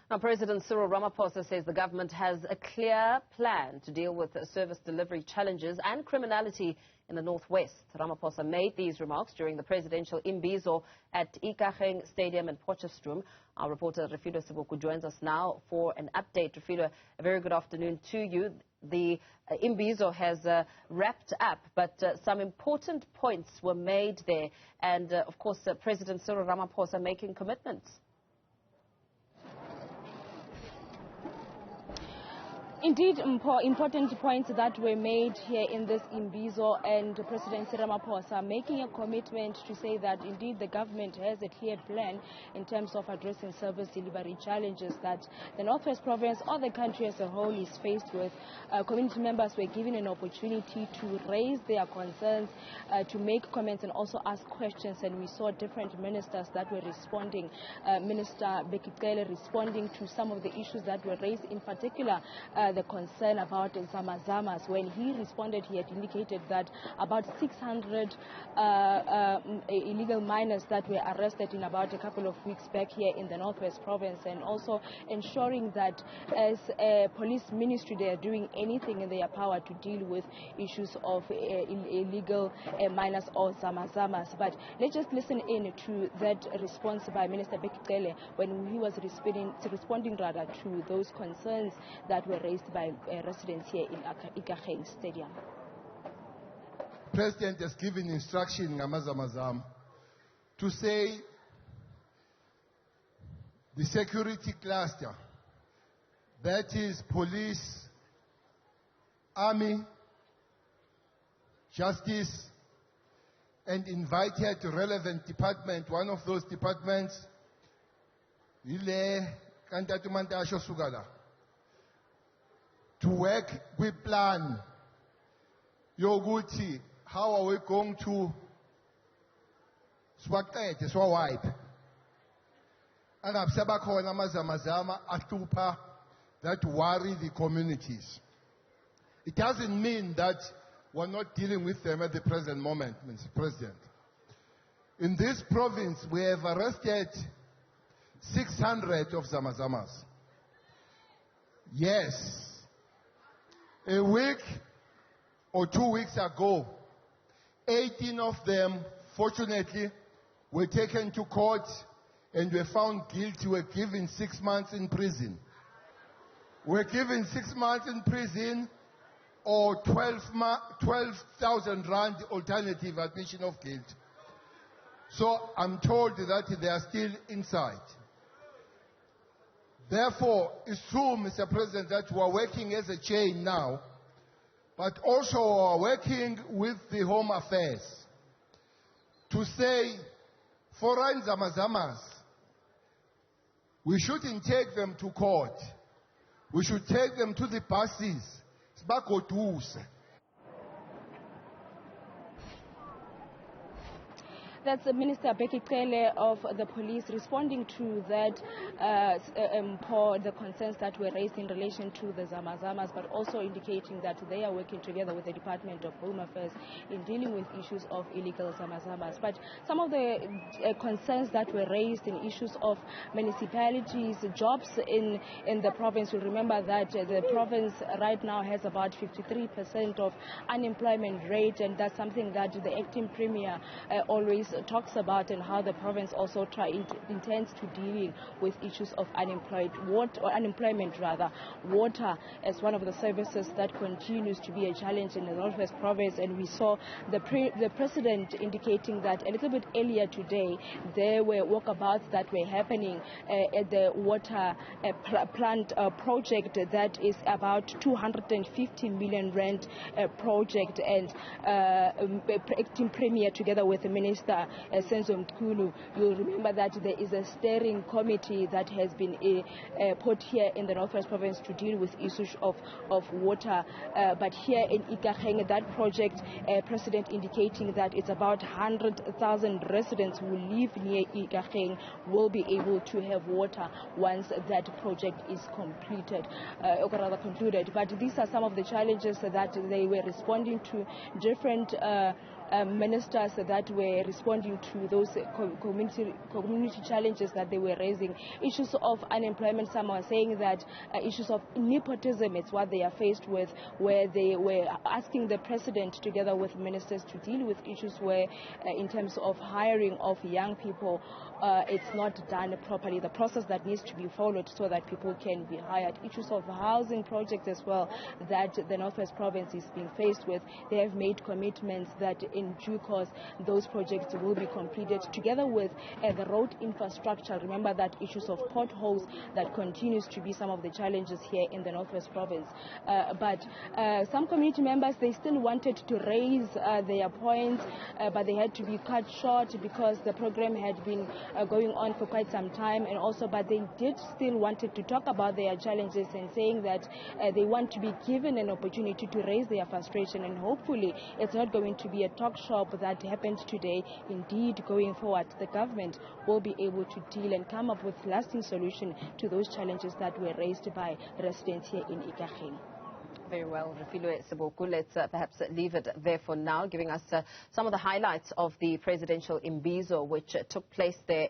Now, President Cyril Ramaphosa says the government has a clear plan to deal with service delivery challenges and criminality in the northwest. Ramaphosa made these remarks during the presidential Imbizo at Ikageng Stadium in Potchefstroom. Our reporter Refiloe Seboko joins us now for an update. Refiloe, a very good afternoon to you. The Imbizo has wrapped up, but some important points were made there. And, of course, President Cyril Ramaphosa making commitments. Indeed, important points that were made here in this Imbizo, and President Cyril Ramaphosa making a commitment to say that indeed the government has a clear plan in terms of addressing service delivery challenges that the Northwest Province or the country as a whole is faced with. Community members were given an opportunity to raise their concerns, to make comments and also ask questions, and we saw different ministers that were responding. Minister Bheki Cele responding to some of the issues that were raised, in particular the concern about zama. When he responded, he had indicated that about 600 illegal miners that were arrested in about a couple of weeks back here in the Northwest Province, and also ensuring that as a police ministry they are doing anything in their power to deal with issues of illegal miners or zama. But let's just listen in to that response by Minister Bheki Cele when he was responding to those concerns that were raised by residents here in Ikageng Stadium. President has given instruction ngamazamazam to say the security cluster, that is police, army, justice, and invited relevant department. One of those departments, Ile Kantatumanta Asho Sugala, to work with plan yoguti, how are we going to wipe angabsebakhona amazamazama ahlupha that worry the communities. It doesn't mean that we're not dealing with them at the present moment, Mr. President. In this province, we have arrested 600 of zamazamas. Yes. A week or 2 weeks ago, 18 of them, fortunately, were taken to court and were found guilty, were given 6 months in prison. Were given 6 months in prison or 12,000 rand alternative admission of guilt. So I'm told that they are still inside. Therefore, it's true, Mr. President, that we are working as a chain now, but also we are working with the Home Affairs to say, foreign zamazamas, we shouldn't take them to court. We should take them to the buses. That's Minister Bheki Cele of the police responding to that, the concerns that were raised in relation to the zamazamas, but also indicating that they are working together with the Department of Home Affairs in dealing with issues of illegal zamazamas. But some of the concerns that were raised in issues of municipalities, jobs in the province, you'll remember that the province right now has about 53% of unemployment rate, and that's something that the acting premier always talks about, and how the province also intends to dealing with issues of unemployment. Water as one of the services that continues to be a challenge in the Northwest Province, and we saw the president indicating that a little bit earlier today there were walkabouts that were happening at the water plant project that is about 250 million rand project, and acting premier together with the minister Senzo Mkhulu, you'll remember that there is a steering committee that has been put here in the Northwest Province to deal with issues of water. But here in Ikageng, that project, President indicating that it's about 100,000 residents who live near Ikageng will be able to have water once that project is completed, or rather concluded. But these are some of the challenges that they were responding to. Different ministers that were responding to those community challenges that they were raising. Issues of unemployment, some are saying that issues of nepotism is what they are faced with, where they were asking the president together with ministers to deal with issues where in terms of hiring of young people, it's not done properly, the process that needs to be followed so that people can be hired. Issues of housing projects as well that the Northwest Province is being faced with. They have made commitments that in due course those projects will be completed together with the road infrastructure. Remember that issues of potholes that continues to be some of the challenges here in the Northwest Province. But some community members, they still wanted to raise their points, but they had to be cut short because the program had been going on for quite some time, and also but they did still wanted to talk about their challenges and saying that they want to be given an opportunity to raise their frustration, and hopefully it's not going to be a talk shop that happened today. Indeed, going forward, the government will be able to deal and come up with lasting solution to those challenges that were raised by residents here in Ikageng. Very well, Refiloe Seboko. Let's perhaps leave it there for now, giving us some of the highlights of the presidential Imbizo, which took place there.